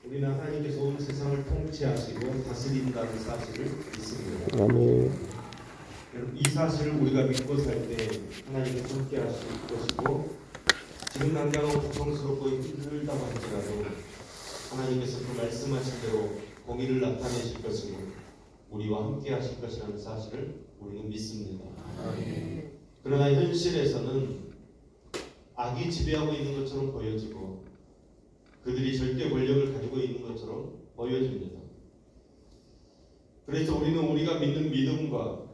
우리는 하나님께서 온 세상을 통치하시고 다스린다는 사실을 믿습니다. 아멘. 여러분, 이 사실을 우리가 믿고 살 때 하나님께서 함께 하실 것이고, 지금 당장은 고통스럽고 힘들다 할지라도 하나님께서 그 말씀하신 대로 공의를 나타내실 것이고 우리와 함께 하실 것이라는 사실을 우리는 믿습니다. 그러나 현실에서는 악이 지배하고 있는 것처럼 보여지고 그들이 절대 권력을 가지고 있는 것처럼 보여집니다. 그래서 우리는 우리가 믿는 믿음과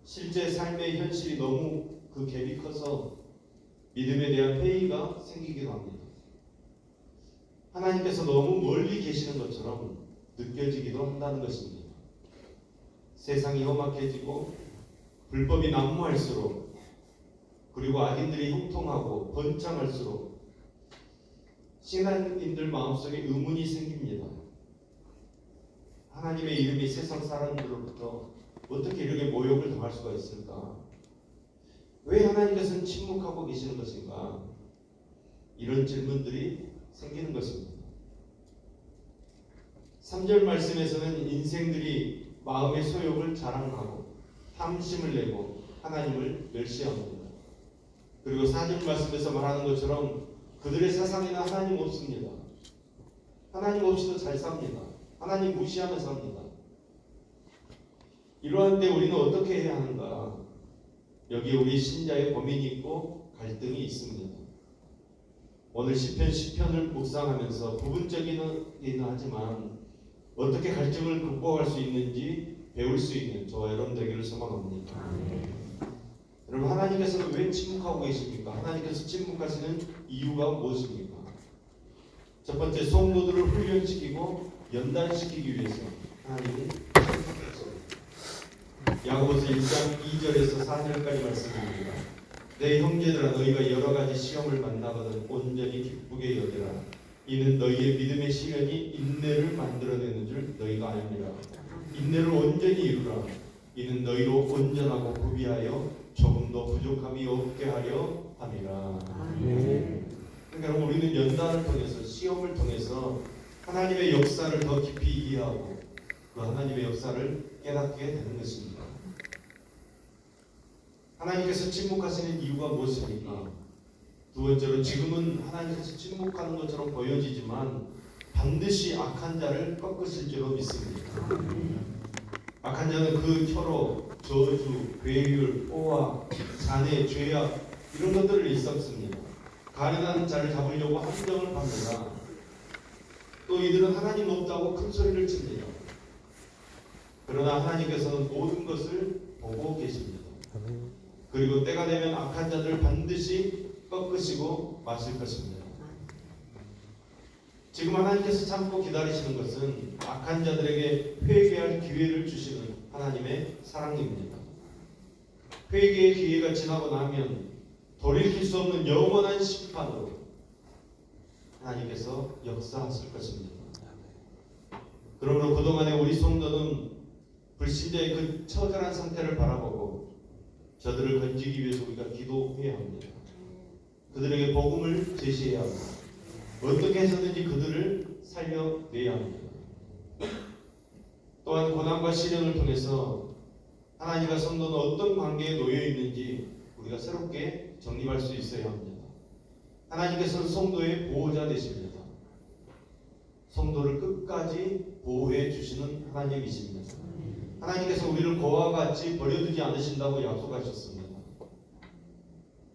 실제 삶의 현실이 너무 그 갭이 커서 믿음에 대한 회의가 생기기도 합니다. 하나님께서 너무 멀리 계시는 것처럼 느껴지기도 한다는 것입니다. 세상이 험악해지고 불법이 난무할수록, 그리고 악인들이 형통하고 번창할수록 신앙인들 마음속에 의문이 생깁니다. 하나님의 이름이 세상 사람들로부터 어떻게 이렇게 모욕을 당할 수가 있을까? 왜 하나님께서는 침묵하고 계시는 것인가? 이런 질문들이 생기는 것입니다. 3절 말씀에서는 인생들이 마음의 소욕을 자랑하고 탐심을 내고 하나님을 멸시합니다. 그리고 4절 말씀에서 말하는 것처럼 그들의 세상에는 하나님 없습니다. 하나님 없이도 잘 삽니다. 하나님 무시하며 삽니다. 이러한 때 우리는 어떻게 해야 하는가? 여기에 우리 신자의 고민이 있고 갈등이 있습니다. 오늘 시편을 묵상하면서 부분적이긴 하지만 어떻게 갈증을 극복할 수 있는지 배울 수 있는 저와 여러분 되기를 소망합니다. 여러분, 하나님께서는 왜 침묵하고 계십니까? 하나님께서 침묵하시는 이유가 무엇입니까? 첫 번째, 성도들을 훈련시키고 연단시키기 위해서 하나님은 야고보서 1장 2절에서 4절까지 말씀드립니다. 내 형제들아, 너희가 여러 가지 시험을 만나거든 온전히 기쁘게 여기라. 이는 너희의 믿음의 시련이 인내를 만들어내는 줄 너희가 알미라. 인내를 온전히 이루라. 이는 너희로 온전하고 구비하여 조금도 부족함이 없게 하려 함이라. 그러니까 우리는 연단을 통해서, 시험을 통해서 하나님의 역사를 더 깊이 이해하고 그 하나님의 역사를 깨닫게 되는 것입니다. 하나님께서 침묵하시는 이유가 무엇입니까? 두 번째로, 지금은 하나님께서 침묵하는 것처럼 보여지지만 반드시 악한 자를 꺾으실 줄로 믿습니다. 악한 자는 그 혀로 저주, 괴율, 포화, 잔해, 죄악 이런 것들을 일삼습니다. 가련한 자를 잡으려고 함정을 팝니다. 또 이들은 하나님 없다고 큰 소리를 칩니다. 그러나 하나님께서는 모든 것을 보고 계십니다. 그리고 때가 되면 악한 자들을 반드시 꺾으시고 마실 것입니다. 지금 하나님께서 참고 기다리시는 것은 악한 자들에게 회개할 기회를 주시는 하나님의 사랑입니다. 회개의 기회가 지나고 나면 돌이킬 수 없는 영원한 심판으로 하나님께서 역사하실 것입니다. 그러므로 그동안에 우리 성도는 불신자의 그 처절한 상태를 바라보고 저들을 건지기 위해서 우리가 기도해야 합니다. 그들에게 복음을 제시해야 합니다. 어떻게 해서든지 그들을 살려내야 합니다. 또한 고난과 시련을 통해서 하나님과 성도는 어떤 관계에 놓여 있는지 우리가 새롭게 정립할 수 있어야 합니다. 하나님께서는 성도의 보호자 되십니다. 성도를 끝까지 보호해 주시는 하나님이십니다. 하나님께서 우리를 고와 같이 버려두지 않으신다고 약속하셨습니다.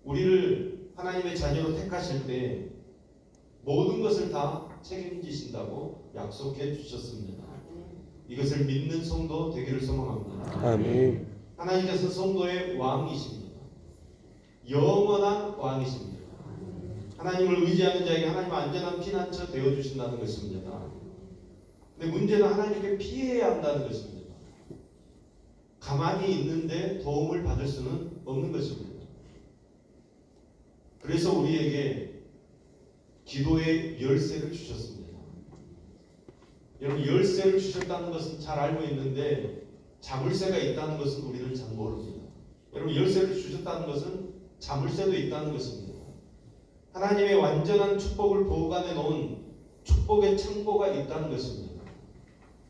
우리를 하나님의 자녀로 택하실 때 모든 것을 다 책임지신다고 약속해 주셨습니다. 이것을 믿는 성도 되기를 소망합니다. 아멘. 하나님께서 성도의 왕이십니다. 영원한 왕이십니다. 하나님을 의지하는 자에게 하나님 안전한 피난처 되어주신다는 것입니다. 근데 문제는 하나님께 피해야 한다는 것입니다. 가만히 있는데 도움을 받을 수는 없는 것입니다. 그래서 우리에게 기도의 열쇠를 주셨습니다. 여러분, 열쇠를 주셨다는 것은 잘 알고 있는데 자물쇠가 있다는 것은 우리는 잘 모릅니다. 여러분, 열쇠를 주셨다는 것은 자물쇠도 있다는 것입니다. 하나님의 완전한 축복을 보관해 놓은 축복의 창고가 있다는 것입니다.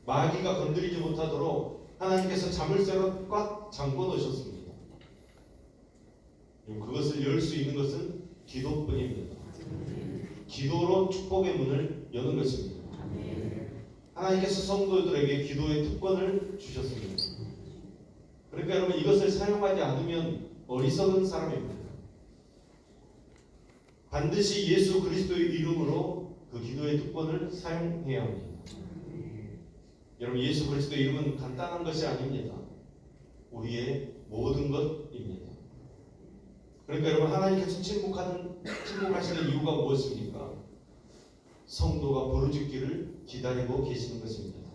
마귀가 건드리지 못하도록 하나님께서 자물쇠로 꽉 잠궈 놓으셨습니다. 그것을 열 수 있는 것은 기도뿐입니다. 기도로 축복의 문을 여는 것입니다. 하나님께서 성도들에게 기도의 특권을 주셨습니다. 그러니까 여러분, 이것을 사용하지 않으면 어리석은 사람입니다. 반드시 예수 그리스도의 이름으로 그 기도의 특권을 사용해야 합니다. 여러분, 예수 그리스도의 이름은 간단한 것이 아닙니다. 우리의 모든 것입니다. 그러니까 여러분, 하나님께서 침묵하시는 이유가 무엇입니까? 성도가 부르짖기를 기다리고 계시는 것입니다.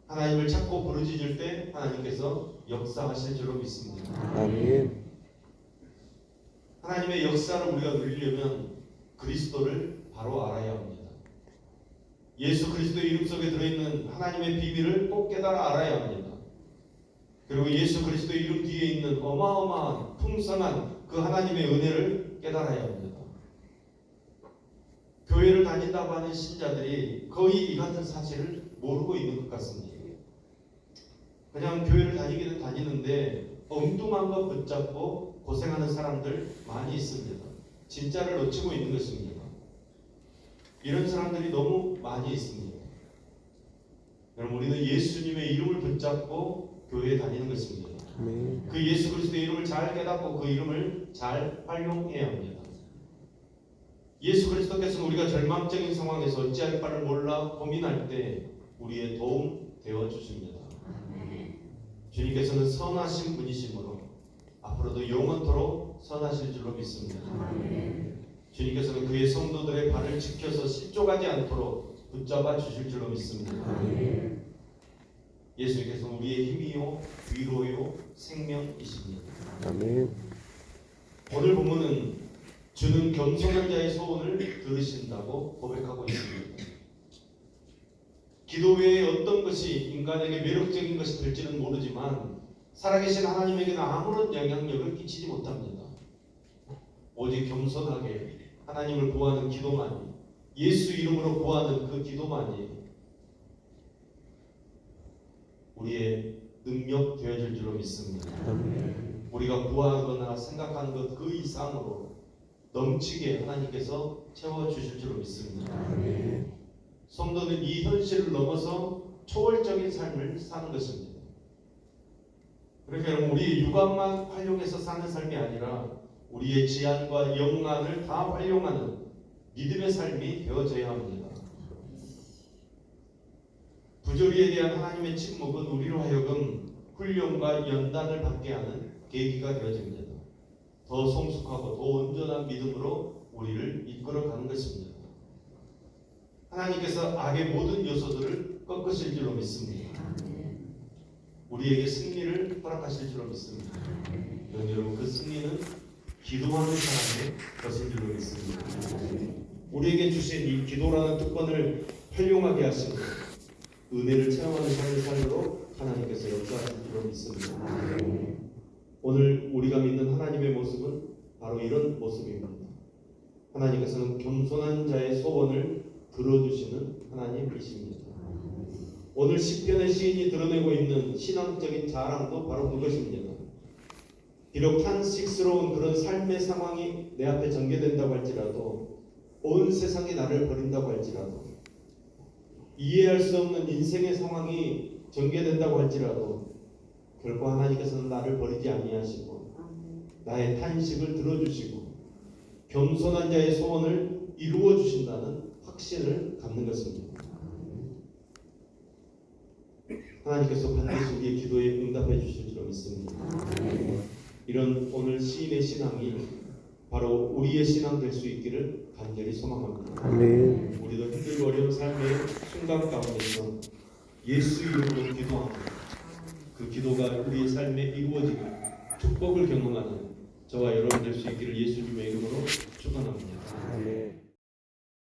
하나님을 찾고 부르짖을 때 하나님께서 역사하실 줄로 믿습니다. 아멘. 하나님의 역사를 우리가 누리려면 그리스도를 바로 알아야 합니다. 예수 그리스도의 이름 속에 들어있는 하나님의 비밀을 꼭 깨달아 알아야 합니다. 그리고 예수 그리스도의 이름 뒤에 있는 어마어마한 풍성한 그 하나님의 은혜를 깨달아야 합니다. 교회를 다닌다고 하는 신자들이 거의 이 같은 사실을 모르고 있는 것 같습니다. 그냥 교회를 다니기는 다니는데 엉뚱한 거 붙잡고 고생하는 사람들 많이 있습니다. 진짜를 놓치고 있는 것입니다. 이런 사람들이 너무 많이 있습니다. 여러분, 우리는 예수님의 이름을 붙잡고 교회에 다니는 것입니다. 그 예수 그리스도의 이름을 잘 깨닫고 그 이름을 잘 활용해야 합니다. 예수 그리스도께서는 우리가 절망적인 상황에서 어찌할 바를 몰라 고민할 때 우리의 도움 되어 주십니다. 주님께서는 선하신 분이시므로 앞으로도 영원토록 선하실 줄로 믿습니다. 주님께서는 그의 성도들의 발을 지켜서 실족하지 않도록 붙잡아 주실 줄로 믿습니다. 예수님께서는 우리의 힘이요 위로요 생명이십니다. 아멘. 오늘 본문은 주는 겸손한 자의 소원을 들으신다고 고백하고 있습니다. 기도 외에 어떤 것이 인간에게 매력적인 것이 될지는 모르지만 살아계신 하나님에게는 아무런 영향력을 끼치지 못합니다. 오직 겸손하게 하나님을 구하는 기도만이, 예수 이름으로 구하는 그 기도만이 우리의 능력 되어질 줄로 믿습니다. 우리가 구하거나 생각하는 것 그 이상으로 넘치게 하나님께서 채워주실 줄로 믿습니다. 성도는 이 현실을 넘어서 초월적인 삶을 사는 것입니다. 그러니까 여러분, 우리의 육안만 활용해서 사는 삶이 아니라 우리의 지안과 영안을 다 활용하는 믿음의 삶이 되어져야 합니다. 부조리에 대한 하나님의 침묵은 우리로 하여금 훈련과 연단을 받게 하는 계기가 되어집니다. 더 성숙하고 더 온전한 믿음으로 우리를 이끌어가는 것입니다. 하나님께서 악의 모든 요소들을 꺾으실 줄로 믿습니다. 우리에게 승리를 허락하실 줄로 믿습니다. 여러분, 그 승리는 기도하는 사람의 것인 줄로 믿습니다. 우리에게 주신 이 기도라는 특권을 활용하게 하시고 은혜를 체험하는 삶을 살도록 하나님께서 역사하실 줄로 믿습니다. 오늘 우리가 믿는 하나님의 모습은 바로 이런 모습입니다. 하나님께서는 겸손한 자의 소원을 들어주시는 하나님이십니다. 오늘 시편의 시인이 드러내고 있는 신앙적인 자랑도 바로 그것입니다. 비록 탄식스러운 그런 삶의 상황이 내 앞에 전개된다고 할지라도, 온 세상이 나를 버린다고 할지라도, 이해할 수 없는 인생의 상황이 전개된다고 할지라도 결코 하나님께서는 나를 버리지 아니하시고 나의 탄식을 들어주시고 겸손한 자의 소원을 이루어 주신다는 확신을 갖는 것입니다. 하나님께서 반드시 우리의 기도에 응답해 주실 줄 믿습니다. 이런 오늘 시인의 신앙이 바로 우리의 신앙 될 수 있기를 간절히 소망합니다. 아멘. 우리도 힘들고 어려운 삶의 순간 가운데서 예수 이름으로 기도하고 그 기도가 우리의 삶에 이루어지고 축복을 경험하는 저와 여러분 될 수 있기를 예수님의 이름으로 축원합니다. 아멘.